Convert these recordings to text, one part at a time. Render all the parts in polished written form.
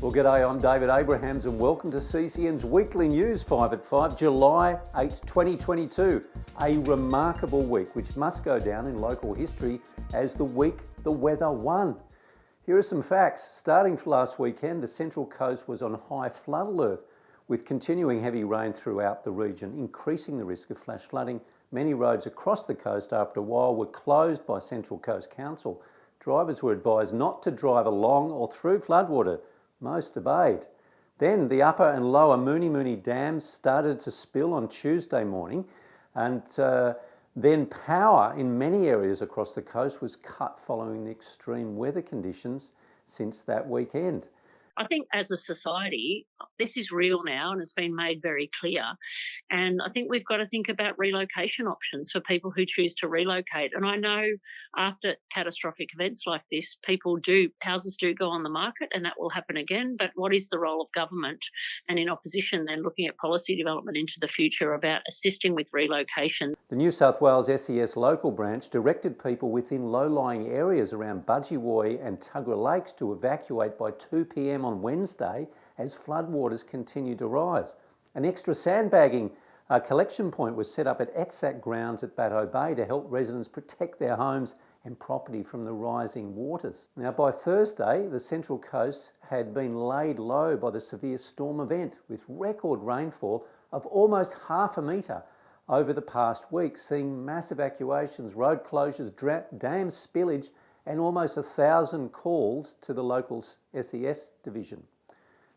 Well, g'day, I'm David Abrahams and welcome to CCN's Weekly News 5 at 5, July 8, 2022. A remarkable week which must go down in local history as the week the weather won. Here are some facts. Starting for last weekend, the Central Coast was on high flood alert, with continuing heavy rain throughout the region, increasing the risk of flash flooding. Many roads across the coast after a while were closed by Central Coast Council. Drivers were advised not to drive along or through floodwater. Most obeyed. Then the upper and lower Mooney dams started to spill on Tuesday morning, and then power in many areas across the coast was cut following the extreme weather conditions since that weekend. I think as a society, this is real now and has been made very clear. And I think we've got to think about relocation options for people who choose to relocate. And I know after catastrophic events like this, houses do go on the market, and that will happen again. But what is the role of government and in opposition then looking at policy development into the future about assisting with relocation? The New South Wales SES local branch directed people within low-lying areas around Budgewoi and Tuggerah Lakes to evacuate by 2 p.m. on Wednesday as floodwaters continue to rise. An extra sandbagging collection point was set up at ETSAC grounds at Batto Bay to help residents protect their homes and property from the rising waters. Now, by Thursday, the Central Coast had been laid low by the severe storm event, with record rainfall of almost half a metre over the past week, seeing mass evacuations, road closures, dam spillage, and almost 1,000 calls to the local SES division.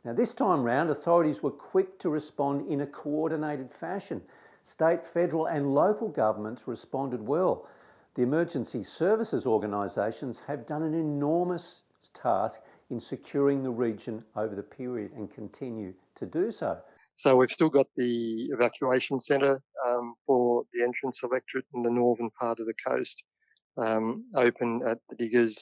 Now, this time round, authorities were quick to respond in a coordinated fashion. State, federal and local governments responded well. The emergency services organisations have done an enormous task in securing the region over the period and continue to do so. So we've still got the evacuation centre for the entrance electorate in the northern part of the coast open at the Diggers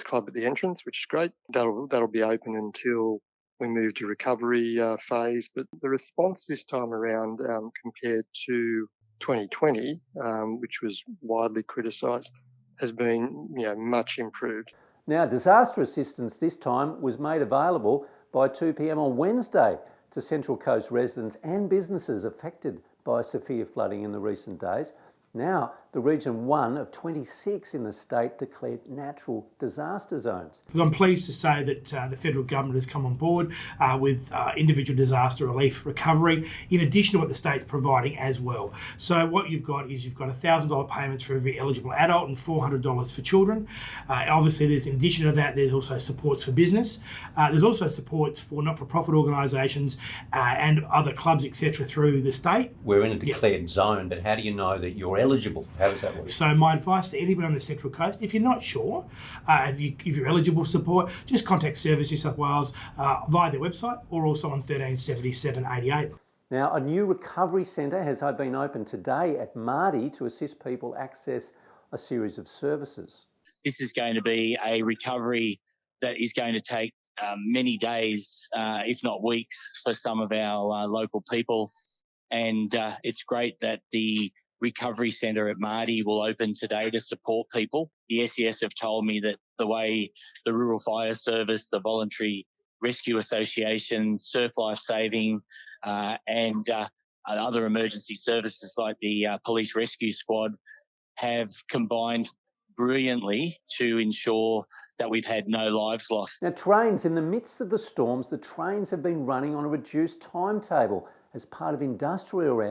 Club at the entrance, which is great. That'll be open until we move to recovery phase. But the response this time around, compared to 2020, which was widely criticised, has been much improved. Now, disaster assistance this time was made available by 2 p.m. on Wednesday to Central Coast residents and businesses affected by severe flooding in the recent days. Now, the region 1 of 26 in the state declared natural disaster zones. I'm pleased to say that the federal government has come on board with individual disaster relief recovery, in addition to what the state's providing as well. So what you've got $1,000 payments for every eligible adult and $400 for children. Obviously, in addition to that, there's also supports for business. There's also supports for not-for-profit organisations and other clubs, etc., through the state. We're in a declared zone, but how do you know that you're eligible? How does that work? So my advice to anybody on the Central Coast, if you're not sure, if you're eligible for support, just contact Service New South Wales via their website or also on 1377 88. Now, a new recovery centre has been opened today at Mardi to assist people access a series of services. This is going to be a recovery that is going to take many days, if not weeks, for some of our local people. And it's great that the recovery centre at Mardi will open today to support people. The SES have told me that the way the Rural Fire Service, the Voluntary Rescue Association, Surf Life Saving and other emergency services like the Police Rescue Squad have combined brilliantly to ensure that we've had no lives lost. Now, trains, in the midst of the storms, the trains have been running on a reduced timetable as part of industrial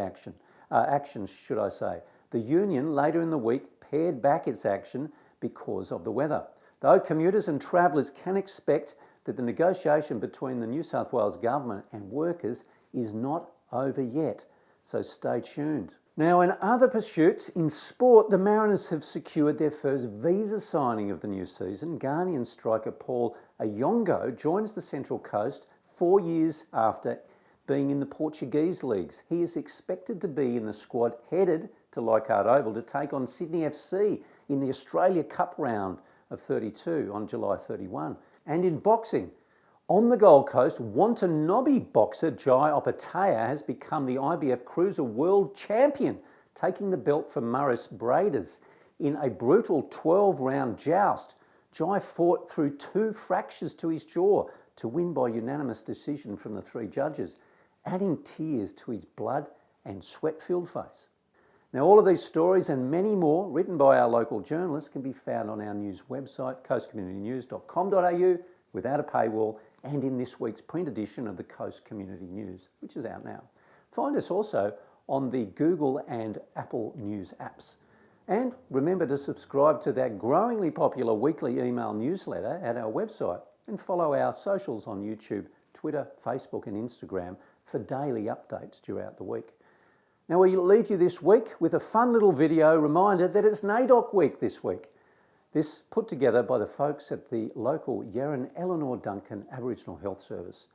actions, should I say. The union later in the week pared back its action because of the weather. Though commuters and travellers can expect that the negotiation between the New South Wales government and workers is not over yet, so stay tuned. Now, in other pursuits, in sport, the Mariners have secured their first visa signing of the new season. Ghanaian striker Paul Ayongo joins the Central Coast 4 years after being in the Portuguese leagues. He is expected to be in the squad headed to Leichhardt Oval to take on Sydney FC in the Australia Cup round of 32 on July 31. And in boxing, on the Gold Coast, Watanabe boxer Jai Opetaia has become the IBF Cruiser World Champion, taking the belt from Maurice Braders in a brutal 12-round joust. Jai fought through 2 fractures to his jaw to win by unanimous decision from the 3 judges, adding tears to his blood and sweat-filled face. Now, all of these stories and many more written by our local journalists can be found on our news website, coastcommunitynews.com.au, without a paywall, and in this week's print edition of the Coast Community News, which is out now. Find us also on the Google and Apple News apps. And remember to subscribe to that growingly popular weekly email newsletter at our website, and follow our socials on YouTube, Twitter, Facebook and Instagram for daily updates throughout the week. Now, we leave you this week with a fun little video reminder that it's NAIDOC week this week. This put together by the folks at the local Yarran Eleanor Duncan Aboriginal Health Service.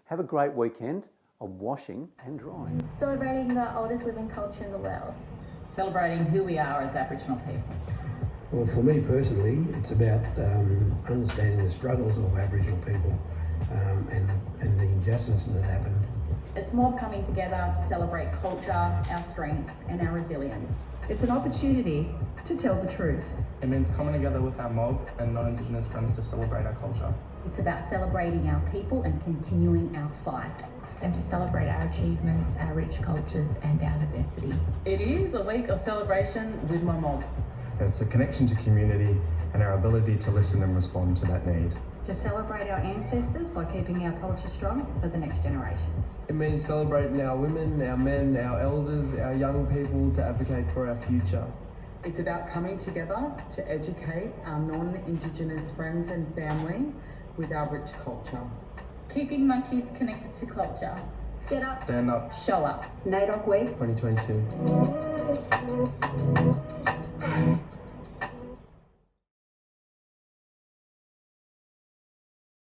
Have a great weekend of washing and drying. Celebrating the oldest living culture in the world. Celebrating who we are as Aboriginal people. Well, for me personally, it's about understanding the struggles of Aboriginal people and the injustices that happened. It's more coming together to celebrate culture, our strengths and our resilience. It's an opportunity to tell the truth. It means coming together with our mob and non-Indigenous friends to celebrate our culture. It's about celebrating our people and continuing our fight. And to celebrate our achievements, our rich cultures and our diversity. It is a week of celebration with my mob. It's a connection to community and our ability to listen and respond to that need. To celebrate our ancestors by keeping our culture strong for the next generations. It means celebrating our women, our men, our elders, our young people to advocate for our future. It's about coming together to educate our non-Indigenous friends and family with our rich culture. Keeping my kids connected to culture. Get up. Stand up. Show up. NAIDOC Week 2022.